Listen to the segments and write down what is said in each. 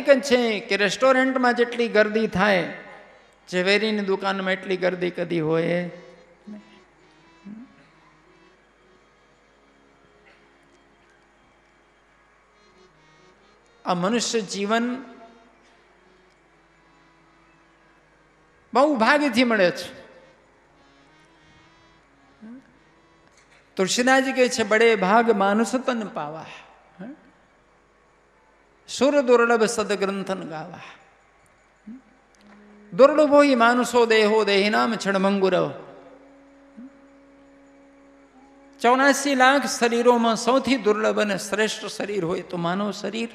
હકીકત છે કે રેસ્ટોરન્ટમાં જેટલી ગર્દી થાય, ઝવેરીની દુકાનમાં એટલી ગર્દી કદી હોય. આ મનુષ્ય જીવન બહુ ભાગ્યથી મળે છે. તુલસીદાસજી કહે છે, બડે ભાગ માનુષ તન પાવા, સુર દુર્લભ સદગ્રંથન ગાવા. દુર્લભો હિ માનુષો દેહો દેહિનામ છડમંગુરવ. 84 લાખ શરીરોમાં સૌથી દુર્લભ અને શ્રેષ્ઠ શરીર હોય તો માનવ શરીર.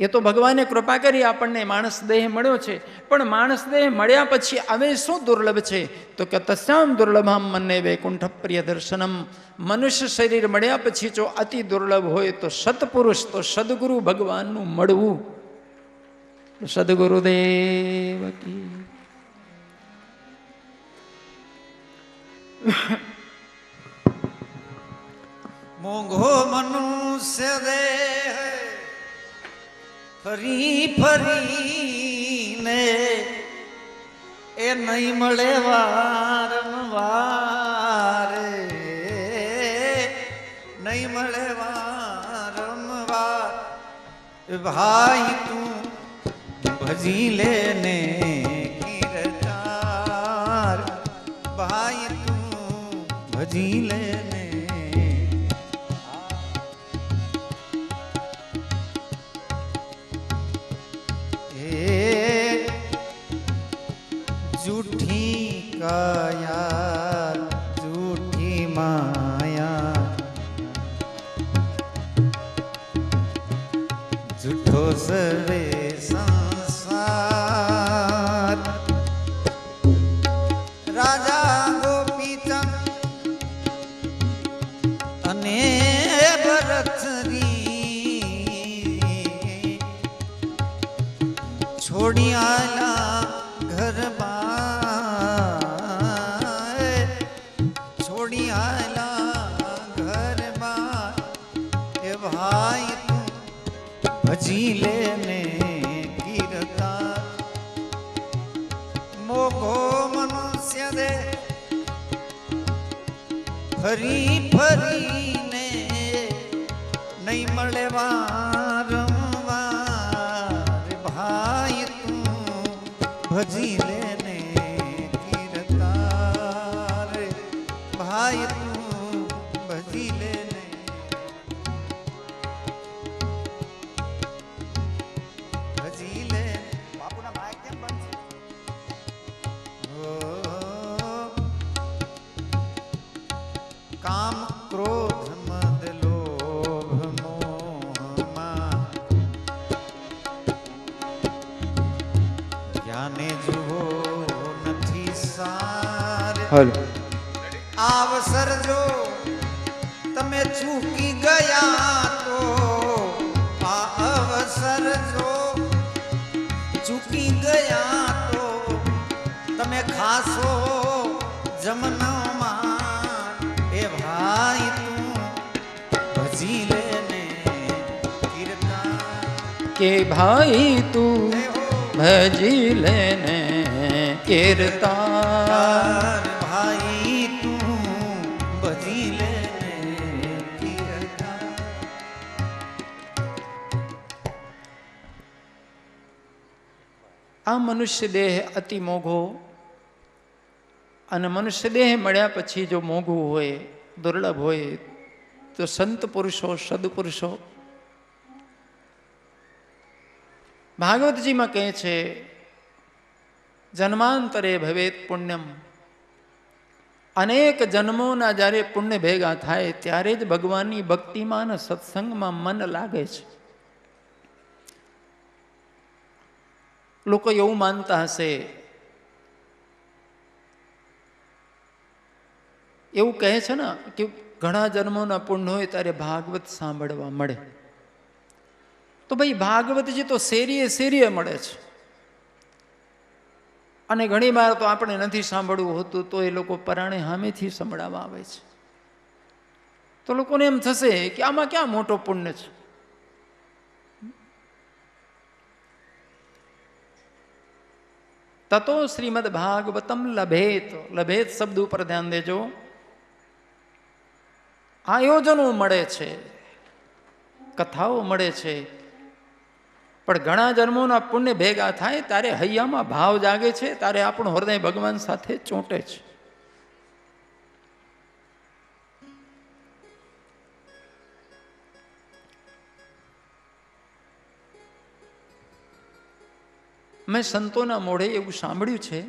એ તો ભગવાને કૃપા કરી આપણને માણસ દેહ મળ્યો છે, પણ માણસ દેહ મળ્યા પછી હવે શું દુર્લભ છે? તો કે તસ્યામ દુર્લભમ મને વૈકુંઠ પ્રિય દર્શનમ. મનુષ્ય શરીર મળ્યા પછી જો અતિ દુર્લભ હોય તો સત્પુરુષ, તો સદગુરુ ભગવાનનું મળવું. સદગુરુદેવ કી. મોંઘો મનુષ્ય દેહ ફરી ફરીને એ નહીં મળે વારંવાર, નહીં મળે વારંવાર. ભાઈ તું ભજી લેને કીર્તાર, ભાઈ તું ભજી લેને. झूठी काया झूठी माया, झूठो सवे संसार. राजा गोपीचंद અને ભરતરી છોડી આલા ઘર બાર, છોડી આલા ઘર બાર. એ ભાઈ તું ભજી લેને કીર્તાર. મોઘો મનુષ્ય દે ફરી ફરીને નહીં મળે વારંવાર. ભાઈ તું ભજી લેને કીર્તાર, ભાઈ તું ભજી લેને. ભજી લે. બાપુના માઇક કેમ બંધ છે? કામ ક્રોધ મદ લોભ મોહમાં જ્ઞાને જુઓ નથી સાર. અવસર જો તમે ચૂકી ગયા તો, આ અવસર જો ચૂકી ગયા તો તમે ખાસો જમનમાં. એ ભાઈ તું ભજી લેને કીર્તાર, કે ભાઈ તું ભજી લેને કીર્તાર. ભાઈ તું ભજી લેને કીર્તાર. આ મનુષ્ય દેહ અતિ મોઘો, અને મનુષ્ય દેહ મળ્યા પછી જો મોઘું હોય, દુર્લભ હોય, તો સંત પુરુષો, સદપુરુષો ભાગવતજીમાં કહે છે, જન્માંતરે ભવેત પુણ્યમ. અનેક જન્મોના જ્યારે પુણ્ય ભેગા થાય ત્યારે જ ભગવાનની ભક્તિમાં અને સત્સંગમાં મન લાગે છે. લોકો એવું માનતા હશે, એવું કહે છે ને કે ઘણા જન્મોના પુણ્ય હોય ત્યારે ભાગવત સાંભળવા મળે. તો ભાઈ ભાગવતજી તો શેરીએ શેરીએ મળે છે, અને ઘણી વાર તો આપણે નથી સાંભળવું હોતું તો એ લોકો પરાણે સામેથી સંભળાવવા આવે છે. તો લોકોને એમ થશે કે આમાં ક્યાં મોટો પુણ્ય છે. તતો શ્રીમદ ભાગવતમ લભેત. લભેત શબ્દ ઉપર ધ્યાન દેજો. આયોજનો મળે છે, કથાઓ મળે છે, પણ ઘણા જન્મોના પુણ્ય ભેગા થાય ત્યારે હૈયામાં ભાવ જાગે છે, ત્યારે આપણું હૃદય ભગવાન સાથે ચોંટે છે. મેં સંતોના મોઢે એવું સાંભળ્યું છે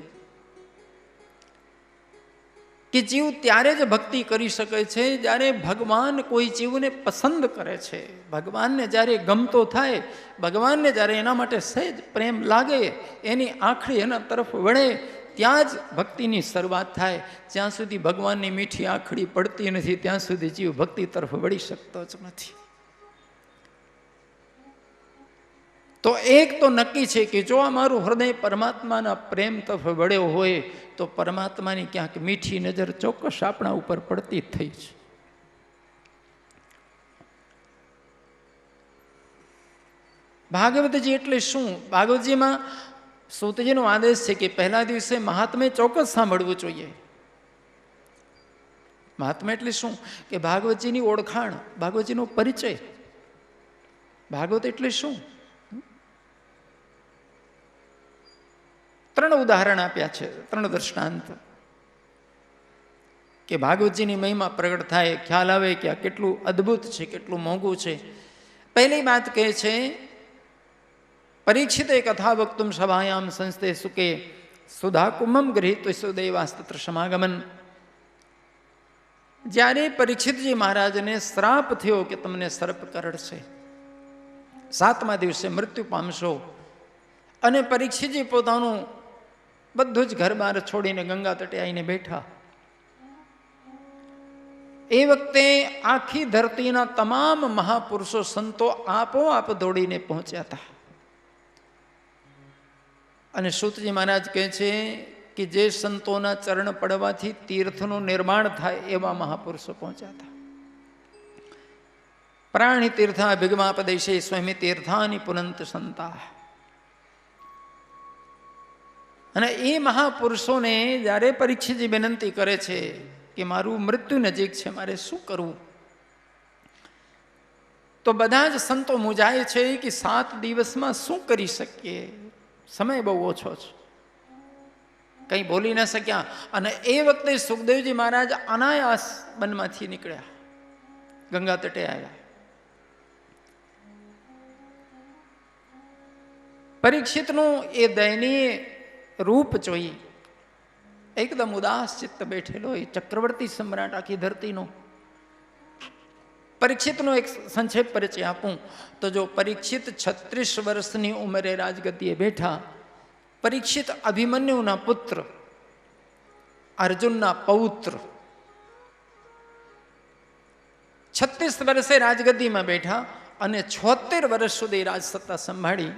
કે જીવ ત્યારે જ ભક્તિ કરી શકે છે જ્યારે ભગવાન કોઈ જીવને પસંદ કરે છે. ભગવાનને જ્યારે ગમતો થાય, ભગવાનને જ્યારે એના માટે સહેજ પ્રેમ લાગે, એની આંખડી એના તરફ વળે, ત્યાં જ ભક્તિની શરૂઆત થાય. જ્યાં સુધી ભગવાનની મીઠી આંખડી પડતી નથી ત્યાં સુધી જીવ ભક્તિ તરફ વળી શકતો જ નથી. તો એક તો નક્કી છે કે જો અમારું હૃદય પરમાત્માના પ્રેમ તરફ વળ્યો હોય તો પરમાત્માની ક્યાંક મીઠી નજર ચોક્કસ આપણા ઉપર પડતી થઈ છે. ભાગવતજી એટલે શું? ભાગવતજીમાં સૂતજીનો આદેશ છે કે પહેલા દિવસે મહાત્મ્ય ચોક્કસ સાંભળવું જોઈએ. મહાત્મ્ય એટલે શું? કે ભાગવતજીની ઓળખાણ, ભાગવતજીનો પરિચય. ભાગવત એટલે શું? 3 ઉદાહરણ આપ્યા છે, 3 દ્રષ્ટાંત, કે ભાગવતજીની મહિમા પ્રગટ થાય, ખ્યાલ આવે કે આ કેટલું અદ્ભુત છે, કેટલું મોંઘું છે. પહેલી વાત કહે છે, પરીક્ષિતે કથા વક્તુમ સભાયામ સંસ્તે સુકે સુધા કુંભમ ગૃહીત સુદેવાસ્તત્ર સમાગમન. જ્યારે પરીક્ષિતજી મહારાજને શ્રાપ થયો કે તમને સર્પ કરડશે, 7મા દિવસે મૃત્યુ પામશો, અને પરીક્ષિતજી પોતાનું બધું જ ઘર બહાર છોડીને ગંગા તટે આવીને બેઠા. એ વખતે આખી ધરતીના તમામ મહાપુરુષો સંતો આપોઆપ દોડીને પહોંચ્યા હતા. અને સૂતજી મહારાજ કહે છે કે જે સંતોના ચરણ પડવાથી તીર્થનું નિર્માણ થાય એવા મહાપુરુષો પહોંચ્યા હતા. પ્રાણી તીર્થા ભિગમાપદેશે સ્વયં તીર્થાની પુનંત સંતા. અને એ મહાપુરુષોને જ્યારે પરીક્ષિતજી વિનંતી કરે છે કે મારું મૃત્યુ નજીક છે, મારે શું કરવું, તો બધા જ સંતો મૂંઝાય છે કે 7 દિવસમાં શું કરી શકીએ, સમય બહુ ઓછો છે, કંઈ બોલી ન શક્યા. અને એ વખતે સુખદેવજી મહારાજ અનાયાસ વનમાંથી નીકળ્યા, ગંગા તટે આવ્યા. પરીક્ષિતનું એ દયનીય રૂપ જોઈ એકદમ ઉદાસ ચિત્ત બેઠેલો એ ચક્રવર્તી સમ્રાટ આખી ધરતીનો. પરીક્ષિતનો એક સંક્ષેપ પરિચય આપું તો જો પરીક્ષિત 36 વર્ષની ઉંમરે રાજગદ્દીએ બેઠા. પરીક્ષિત અભિમન્યુના પુત્ર, અર્જુનના પૌત્ર, 36 વર્ષે રાજગદ્દીમાં બેઠા અને 76 વર્ષ સુધી રાજસત્તા સંભાળી.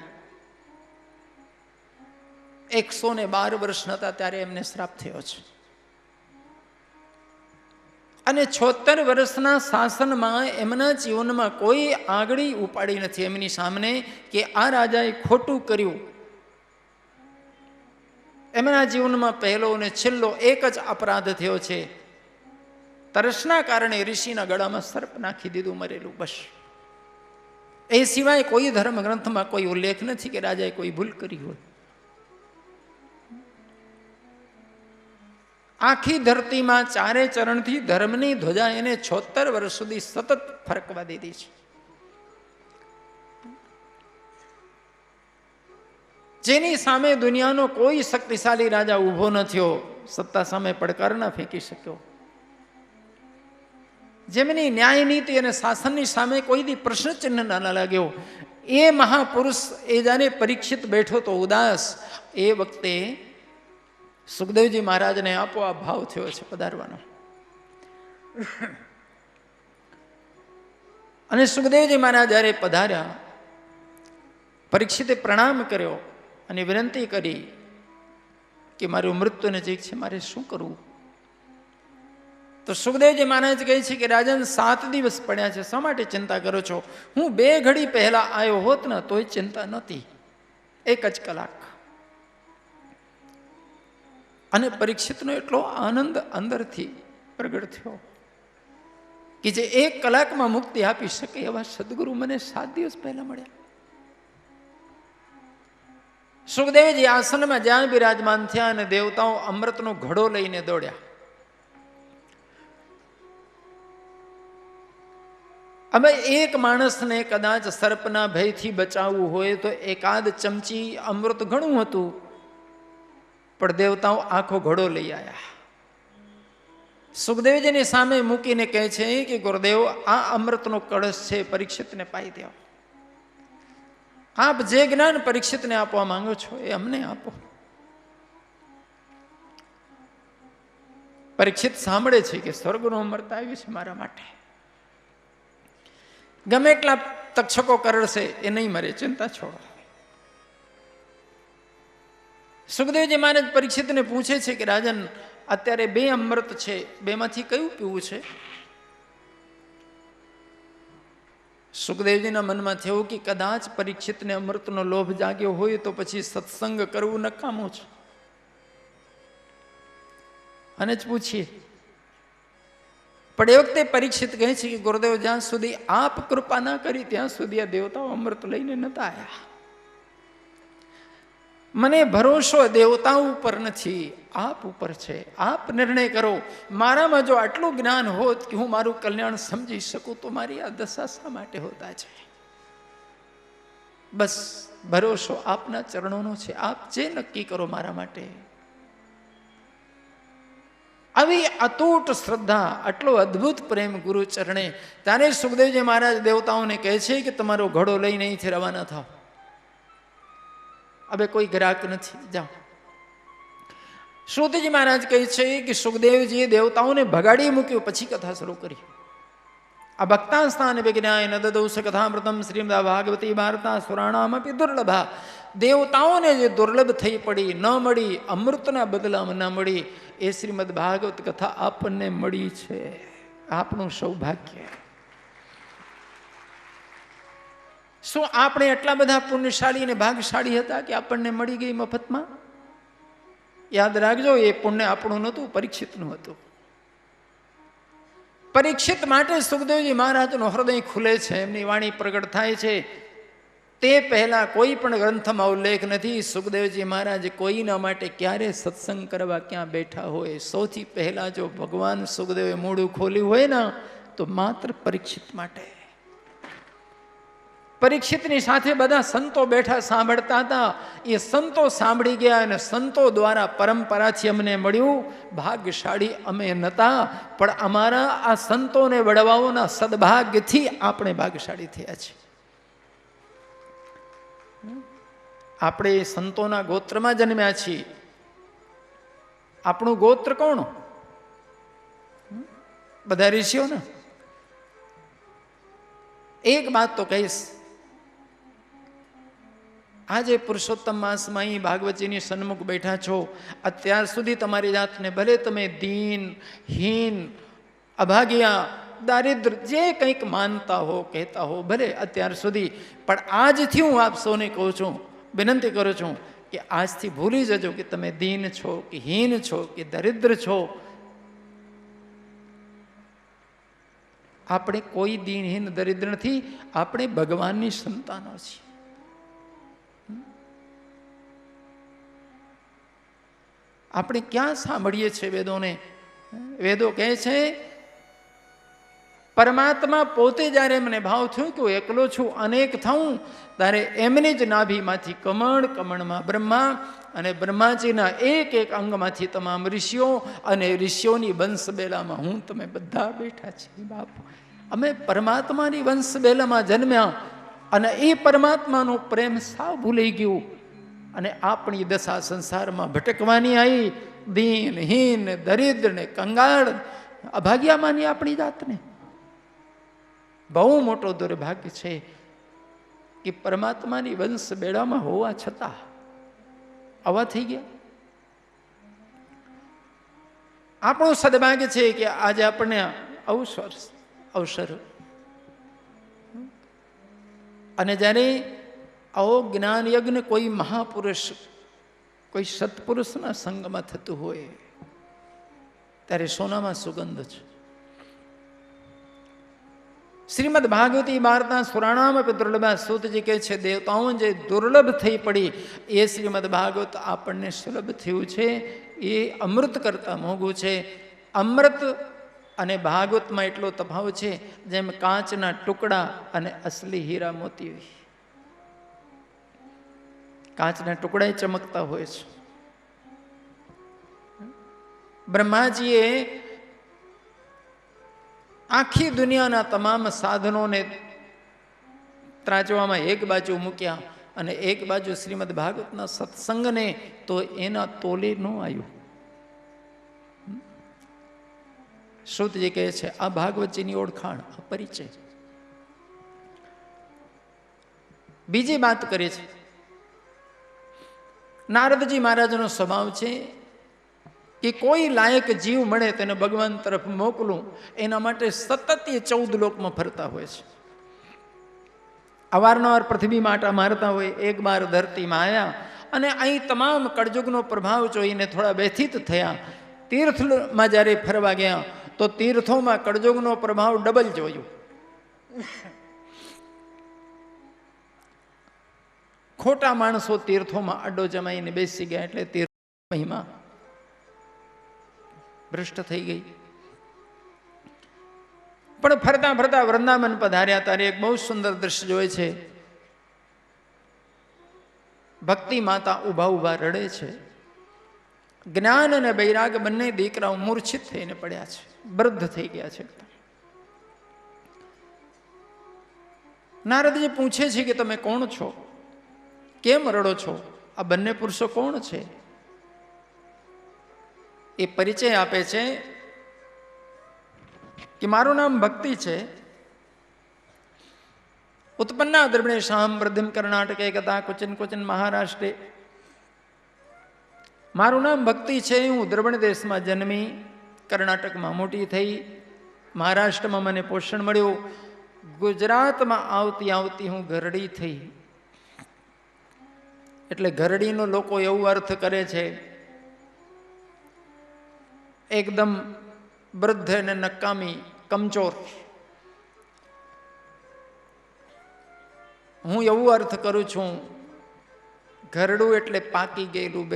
112 વર્ષ નહોતા ત્યારે એમને શ્રાપ થયો છે. અને 76 વર્ષના શાસનમાં એમના જીવનમાં કોઈ આંગળી ઉપાડી નથી એમની સામે કે આ રાજાએ ખોટું કર્યું. એમના જીવનમાં પહેલો અને છેલ્લો એક જ અપરાધ થયો છે, તરસના કારણે ઋષિના ગળામાં સર્પ નાખી દીધું, મરેલું, બસ. એ સિવાય કોઈ ધર્મ ગ્રંથમાં કોઈ ઉલ્લેખ નથી કે રાજાએ કોઈ ભૂલ કરી હોય. આખી ધરતીમાં 4 ચરણથી ધર્મની ધ્વજા એને 76 વર્ષ સુધી સતત ફરકવા દીધી છે. જેની સામે દુનિયાનો કોઈ શક્તિશાળી રાજા ઊભો ન થયો, સત્તા સામે પડકાર ના ફેંકી શક્યો, જેમની ન્યાય નીતિ અને શાસનની સામે કોઈ દી પ્રશ્ન ચિહ્ન ના લાગ્યો, એ મહાપુરુષ એ જાણે પરીક્ષિત બેઠો તો ઉદાસ, એ વખતે સુખદેવજી મહારાજને આપોઆપ ભાવ થયો છે પધારવાનો. અને સુખદેવજી મહારાજ જ્યારે પધાર્યા, પરીક્ષિતે પ્રણામ કર્યો અને વિનંતી કરી કે મારું મૃત્યુ નજીક છે, મારે શું કરવું. તો સુખદેવજી મહારાજ કહે છે કે રાજન, 7 દિવસ પડ્યા છે, શા માટે ચિંતા કરો છો? હું 2 ઘડી પહેલા આવ્યો હોત ને તોય ચિંતા નહોતી, 1 જ કલાક. અને પરીક્ષિતનો એટલો આનંદ અંદરથી પ્રગટ થયો કે જે 1 કલાકમાં મુક્તિ આપી શકે એવા સદગુરુ મને 7 દિવસ પહેલા મળ્યા. સુખદેવજી આસનમાં જ્યાં બિરાજમાન થયા અને દેવતાઓ અમૃતનો ઘડો લઈને દોડ્યા. હવે એક માણસને કદાચ સર્પના ભયથી બચાવવું હોય તો એકાદ ચમચી અમૃત ઘણું હતું, પણ દેવતાઓ આખો ઘડો લઈ આવ્યા. સુખદેવજીની સામે મૂકીને કહે છે કે ગુરુદેવ, આ અમૃતનો કળશ છે, પરીક્ષિતને પાઈ દો. આપ જે જ્ઞાન પરીક્ષિતને આપવા માંગો છો એ અમને આપો. પરીક્ષિત સાંભળે છે કે સ્વર્ગનું અમૃત આવ્યું છે મારા માટે. ગમે એટલા તક્ષકો કરડશે એ નહીં મરે, ચિંતા છોડો. સુખદેવજી મહારાજ પરીક્ષિતને પૂછે છે કે રાજન, અત્યારે 2 અમૃત છે, 2માંથી કયું પીવું છે? સુખદેવજીના મનમાં થયું કે કદાચ પરીક્ષિતને અમૃતનો લોભ જાગ્યો હોય તો પછી સત્સંગ કરવું નકામું છે. અને જ પૂછીએ. પણ એ વખતે પરીક્ષિત કહે છે કે ગુરુદેવ, જ્યાં સુધી આપ કૃપા ના કરી ત્યાં સુધી આ દેવતાઓ અમૃત લઈને નતા આવ્યા. મને ભરોસો દેવતાઓ ઉપર નથી, આપ ઉપર છે. આપ નિર્ણય કરો. મારામાં જો આટલું જ્ઞાન હોત કે હું મારું કલ્યાણ સમજી શકું તો મારી આ દશા શા માટે હોતા છે? બસ ભરોસો આપના ચરણોનો છે. આપ જે નક્કી કરો મારા માટે. આવી અતૂટ શ્રદ્ધા, આટલો અદ્ભુત પ્રેમ ગુરુ ચરણે. ત્યારે સુખદેવજી મહારાજ દેવતાઓને કહે છે કે તમારો ઘડો લઈને અહીંથી રવાના થાવ. હવે કોઈ ગ્રાહક નથી, જાઓ. શ્રુતિજી મહારાજ કહે છે કે સુખદેવજીએ દેવતાઓને ભગાડી મૂક્યું, પછી કથા શરૂ કરી. આ ભક્તા સ્થાન વિજ્ઞાય ન દદૌસ કથામૃતમ શ્રીમદા ભાગવતી વાર્તા સુરાણામપી દુર્લભા. દેવતાઓને જે દુર્લભ થઈ પડી, ન મળી, અમૃતના બદલામાં ન મળી, એ શ્રીમદ ભાગવત કથા આપણને મળી છે. આપણું સૌભાગ્ય. શું આપણે એટલા બધા પુણ્યશાળી અને ભાગશાળી હતા કે આપણને મળી ગઈ મફતમાં? યાદ રાખજો, એ પુણ્ય આપણું નહોતું, પરીક્ષિતનું હતું. પરીક્ષિત માટે સુખદેવજી મહારાજનું હૃદય ખુલે છે, એમની વાણી પ્રગટ થાય છે. તે પહેલા કોઈ પણ ગ્રંથમાં ઉલ્લેખ નથી સુખદેવજી મહારાજ કોઈના માટે ક્યારે સત્સંગ કરવા ક્યાં બેઠા હોય. સૌથી પહેલા જો ભગવાન સુખદેવે મોઢું ખોલ્યું હોય ને તો માત્ર પરીક્ષિત માટે. પરીક્ષિતની સાથે બધા સંતો બેઠા સાંભળતા હતા. એ સંતો સાંભળી ગયા અને સંતો દ્વારા પરંપરાથી અમને મળ્યું. ભાગ્યશાળી અમે નહોતા, પણ અમારા આ સંતોને વડવાઓના સદભાગ્યથી આપણે ભાગ્યશાળી થયા છીએ. આપણે સંતોના ગોત્રમાં જન્મ્યા છીએ. આપણું ગોત્ર કોણ? બધા ઋષિઓ ને. એક વાત તો કહીશ, આજે પુરુષોત્તમ માસમાં અહીં ભાગવતજીની સન્મુખ બેઠા છો, અત્યાર સુધી તમારી જાતને ભલે તમે દીન, હીન, અભાગ્યા, દારિદ્ર જે કંઈક માનતા હો, કહેતા હો, ભલે અત્યાર સુધી, પણ આજથી હું આપ સૌને કહું છું, વિનંતી કરું છું કે આજથી ભૂલી જજો કે તમે દીન છો કે હીન છો કે દરિદ્ર છો. આપણે કોઈ દીનહીન દરિદ્ર નથી, આપણે ભગવાનની સંતાનો છીએ. આપણે ક્યાં સાંભળીએ છીએ વેદોને? વેદો કહે છે પરમાત્મા પોતે જ્યારે મને ભાવ થયો કે હું એકલો છું, અનેક થઉં, ત્યારે એમની જ નાભીમાંથી કમળ, કમળમાં બ્રહ્મા, અને બ્રહ્માજીના એક એક અંગમાંથી તમામ ઋષિઓ, અને ઋષિઓની વંશબેલામાં હું તમે બધા બેઠા છીએ. બાપ, અમે પરમાત્માની વંશબેલામાં જન્મ્યા અને એ પરમાત્માનો પ્રેમ સાવ ભૂલાઈ ગયું અને આપણી દશા સંસારમાં ભટકવાની આવી. દીન, હીન, દરિદ્ર ને કંગાળ, અભાગ્યામાંની આપણી જાતને. બહુ મોટો દુર્ભાગ્ય છે કે પરમાત્માની વંશ બેડામાં હોવા છતાં આવા થઈ ગયા. આપણું સદભાગ્ય છે કે આજે આપણને અવસર અને જ્યારે આવો જ્ઞાન યજ્ઞ કોઈ મહાપુરુષ કોઈ સત્પુરુષના સંગમાં થતું હોય ત્યારે સોનામાં સુગંધ છે. શ્રીમદ ભાગવતી વાર્તા સુરાણામ દુર્લભા. સૂતજી કહે છે દેવતાઓ જે દુર્લભ થઈ પડી એ શ્રીમદ ભાગવત આપણને સુલભ થયું છે. એ અમૃત કરતા મોંઘું છે. અમૃત અને ભાગવતમાં એટલો તફાવત છે જેમ કાચના ટુકડા અને અસલી હીરા મોતી. કાચના ટુકડા ચમકતા હોય છે. બ્રહ્માજીએ આખી દુનિયાના તમામ સાધનોને ત્રાજવામાં એક બાજુ મૂક્યા અને એક બાજુ શ્રીમદ ભાગવતના સત્સંગને, તો એના તોલે ન આવ્યું. શ્રુતજી કહે છે આ ભાગવતજીની ઓળખાણ, આ પરિચય. બીજી વાત કરે છે, નારદજી મહારાજનો સ્વભાવ છે કે કોઈ લાયક જીવ મળે તેને ભગવાન તરફ મોકલું, એના માટે સતત એ 14 લોકમાં ફરતા હોય છે. અવારનવાર પૃથ્વીમાં આટા મારતા હોય. એક બાર ધરતીમાં આવ્યા અને અહીં તમામ કળજુગનો પ્રભાવ જોઈને થોડા વ્યથિત થયા. તીર્થમાં જ્યારે ફરવા ગયા તો તીર્થોમાં કળજુગનો પ્રભાવ ડબલ જોયું. ખોટા માણસો તીર્થોમાં અડ્ડો જમાઈને બેસી ગયા એટલે તીર્થ મહિમા ભ્રષ્ટ થઈ ગઈ. પણ ફરતા ફરતા વૃંદાવન પધાર્યા ત્યારે એક બહુ સુંદર દ્રશ્ય જોયે છે. ભક્તિ માતા ઊભા ઊભા રડે છે. જ્ઞાન અને વૈરાગ બંને દીકરાઓ મૂર્છિત થઈને પડ્યા છે, વૃદ્ધ થઈ ગયા છે. નારદજી પૂછે છે કે તમે કોણ છો, કેમ રડો છો, આ બંને પુરુષો કોણ છે? એ પરિચય આપે છે કે મારું નામ ભક્તિ છે. ઉત્પન્ના દ્રવિણેશામ વૃદ્ધિમ કર્ણાટકે ગતા ક્વચન ક્વચન મહારાષ્ટ્રે. મારું નામ ભક્તિ છે. હું દ્રવિણ દેશમાં જન્મી, કર્ણાટકમાં મોટી થઈ, મહારાષ્ટ્રમાં મને પોષણ મળ્યું, ગુજરાતમાં આવતી આવતી હું ઘરડી થઈ. એટલે ઘરડીનો લોકો એવું અર્થ કરે છે એકદમ વૃદ્ધ અને નકામી, કમચોર. હું એવું અર્થ કરું છું, ઘરડું એટલે પાકી ગયેલું